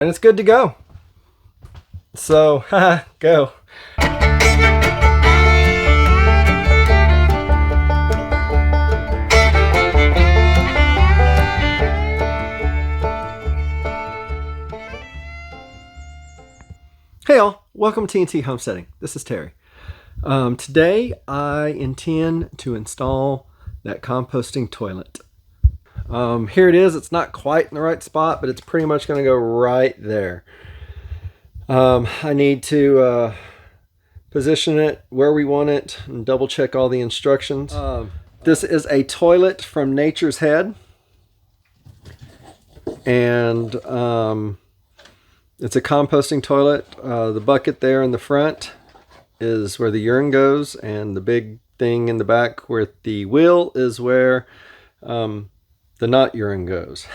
And it's good to go. So, go. Hey all, welcome to TNT Homesteading. This is Terry. Today I intend to install that composting toilet. Here it is. It's not quite in the right spot, but it's pretty much going to go right there. I need to position it where we want it and double check all the instructions. This is a toilet from Nature's Head, and it's a composting toilet. The bucket there in the front is where the urine goes, and the big thing in the back where the wheel is where the not urine goes.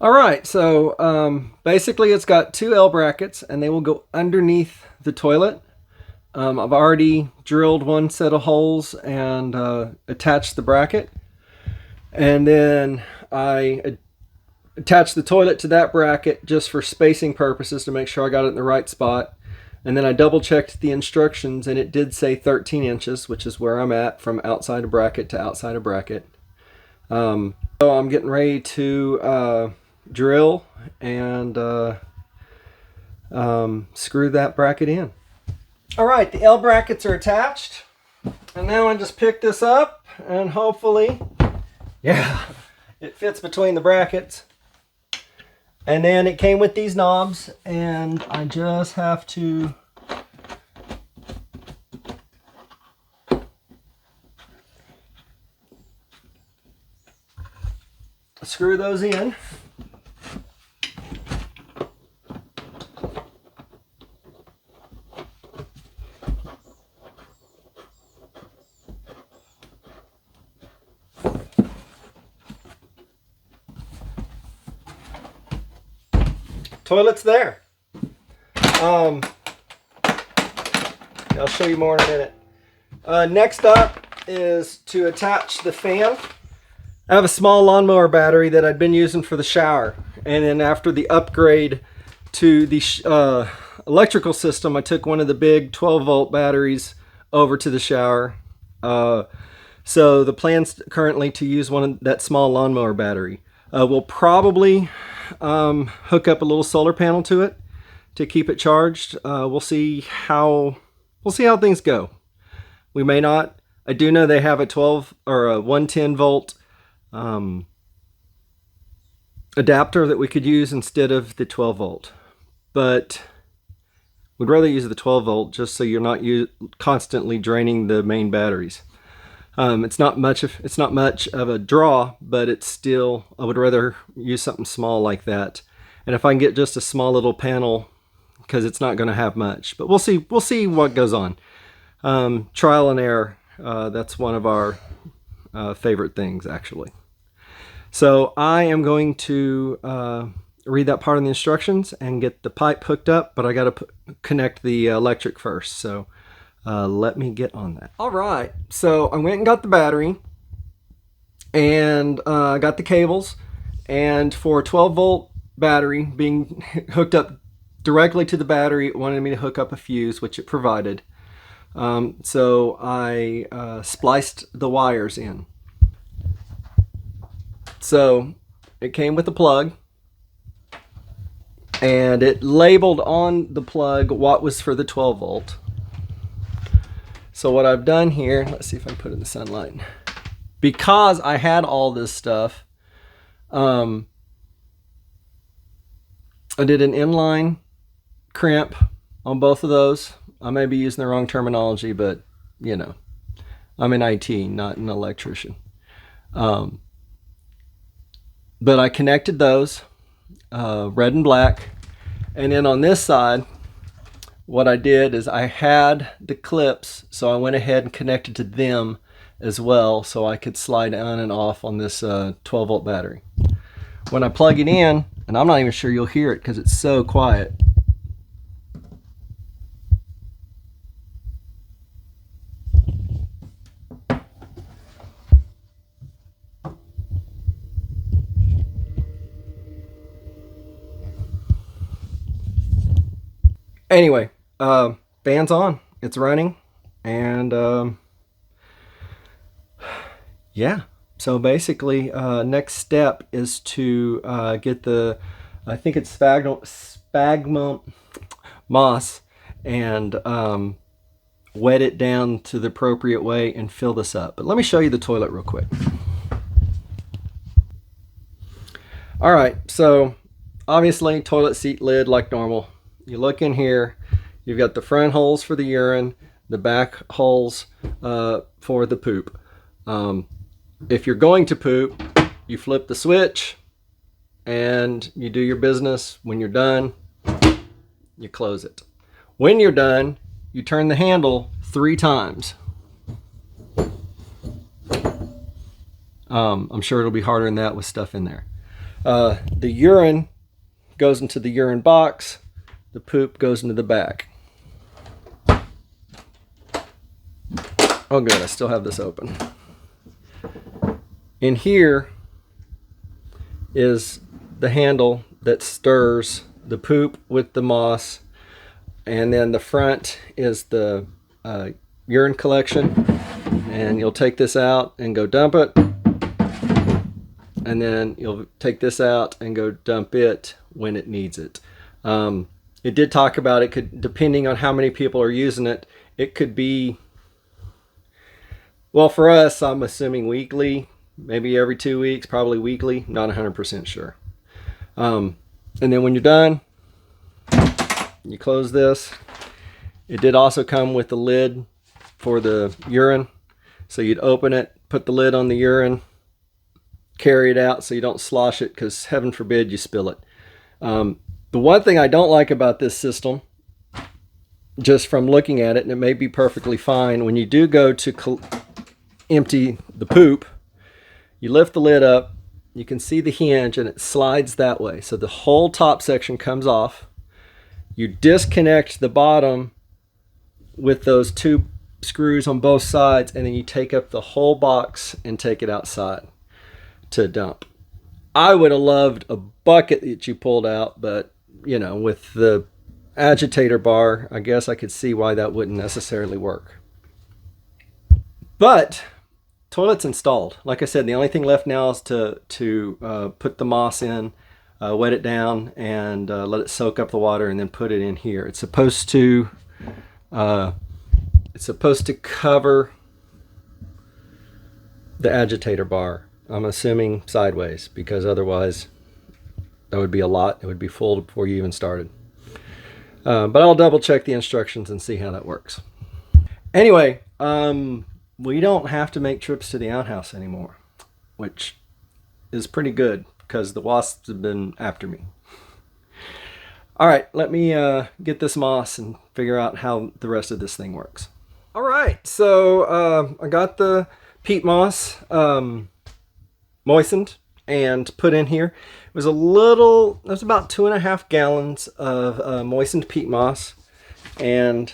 All right, so basically it's got two L brackets, and they will go underneath the toilet. I've already drilled one set of holes and attached the bracket, and then I attached the toilet to that bracket just for spacing purposes to make sure I got it in the right spot. And then I double checked the instructions, and it did say 13 inches, which is where I'm at from outside of bracket to outside of bracket. So I'm getting ready to drill and screw that bracket in. All right, the L brackets are attached, and now I just pick this up, and hopefully, yeah, it fits between the brackets. And then it came with these knobs, and I just have to screw those in. Toilet's there. I'll show you more in a minute. Next up is to attach the fan. I have a small lawnmower battery that I'd been using for the shower, and then after the upgrade to the electrical system, I took one of the big 12-volt batteries over to the shower. So the plan's currently to use that small lawnmower battery. We'll probably hook up a little solar panel to it to keep it charged. We'll see how things go. We may not. I do know they have a 12 or a 110 volt adapter that we could use instead of the 12 volt, but we'd rather use the 12 volt just so you're not constantly draining the main batteries. It's not much of a draw, but it's still, I would rather use something small like that. And if I can get just a small little panel, because it's not going to have much, but we'll see what goes on. Trial and error. That's one of our favorite things, actually. So I am going to read that part of the instructions and get the pipe hooked up, but I got to connect the electric first. So let me get on that. All right, so I went and got the battery, and I got the cables, and for a 12 volt battery being hooked up directly to the battery, it wanted me to hook up a fuse, which it provided. So I spliced the wires in. So it came with a plug, and it labeled on the plug what was for the 12 volt. So what I've done here, let's see if I can put it in the sunlight. Because I had all this stuff, I did an inline crimp on both of those. I may be using the wrong terminology, but you know, I'm in IT, not an electrician. But I connected those, red and black. And then on this side, what I did is I had the clips, so I went ahead and connected to them as well, so I could slide on and off on this 12 volt battery. When I plug it in, and I'm not even sure you'll hear it because it's so quiet. Anyway, fan's on. It's running. And yeah. So basically, next step is to get the, I think it's sphagnum moss, and wet it down to the appropriate way and fill this up. But let me show you the toilet real quick. All right, so obviously toilet seat lid like normal. You look in here, you've got the front holes for the urine, the back holes for the poop. If you're going to poop, you flip the switch and you do your business. When you're done, you close it. When you're done, you turn the handle 3 times. I'm sure it'll be harder than that with stuff in there. The urine goes into the urine box. The poop goes into the back. Oh good, I still have this open. In here is the handle that stirs the poop with the moss, and then the front is the urine collection, and you'll take this out and go dump it, and then you'll take this out and go dump it when it needs it. It did talk about it could, depending on how many people are using it, it could be, well, for us, I'm assuming weekly, maybe every 2 weeks, probably weekly, not 100% sure. And then when you're done, you close this. It did also come with the lid for the urine. So you'd open it, put the lid on the urine, carry it out so you don't slosh it, because heaven forbid you spill it. The one thing I don't like about this system, just from looking at it, and it may be perfectly fine, when you do go to empty the poop, you lift the lid up, you can see the hinge and it slides that way. So the whole top section comes off. You disconnect the bottom with those 2 screws on both sides, and then you take up the whole box and take it outside to dump. I would have loved a bucket that you pulled out, but you know, with the agitator bar, I guess I could see why that wouldn't necessarily work. But toilet's installed. Like I said, the only thing left now is to put the moss in, wet it down, and let it soak up the water, and then put it in here. It's supposed to cover the agitator bar. I'm assuming sideways, because otherwise that would be a lot. It would be full before you even started. But I'll double check the instructions and see how that works. Anyway, we don't have to make trips to the outhouse anymore, which is pretty good because the wasps have been after me. All right, let me get this moss and figure out how the rest of this thing works. All right, so I got the peat moss moistened and put in here. It was about 2.5 gallons of moistened peat moss, and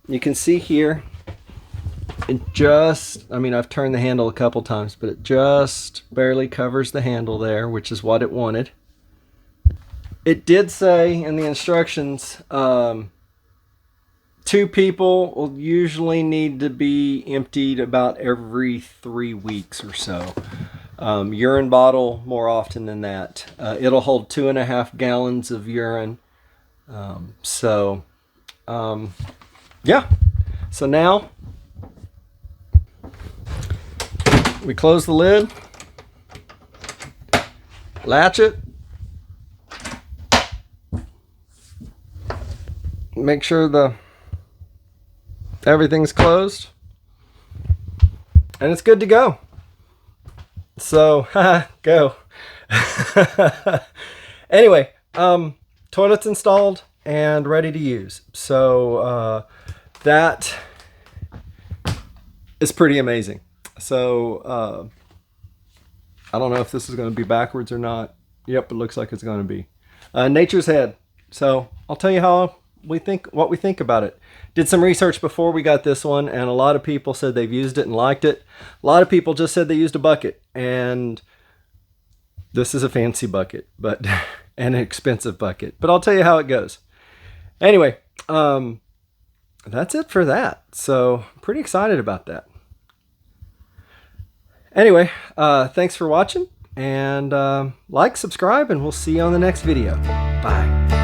you can see here, it just, I mean, I've turned the handle a couple times, but it just barely covers the handle there, which is what it wanted. It did say in the instructions, 2 people will usually need to be emptied about every 3 weeks or so. Urine bottle more often than that. It'll hold 2.5 gallons of urine. Yeah. So now we close the lid, latch it, make sure everything's closed, and it's good to go. So, go. Anyway, toilet's installed and ready to use. So, that is pretty amazing. So, I don't know if this is going to be backwards or not. Yep, it looks like it's going to be. Nature's head. So, I'll tell you what we think about it. Did some research before we got this one, and a lot of people said they've used it and liked it. A lot of people just said they used a bucket, and this is a fancy bucket, but and an expensive bucket. But I'll tell you how it goes. Anyway, That's it for that. So pretty excited about that. Anyway, thanks for watching, and like, subscribe, and we'll see you on the next video. Bye.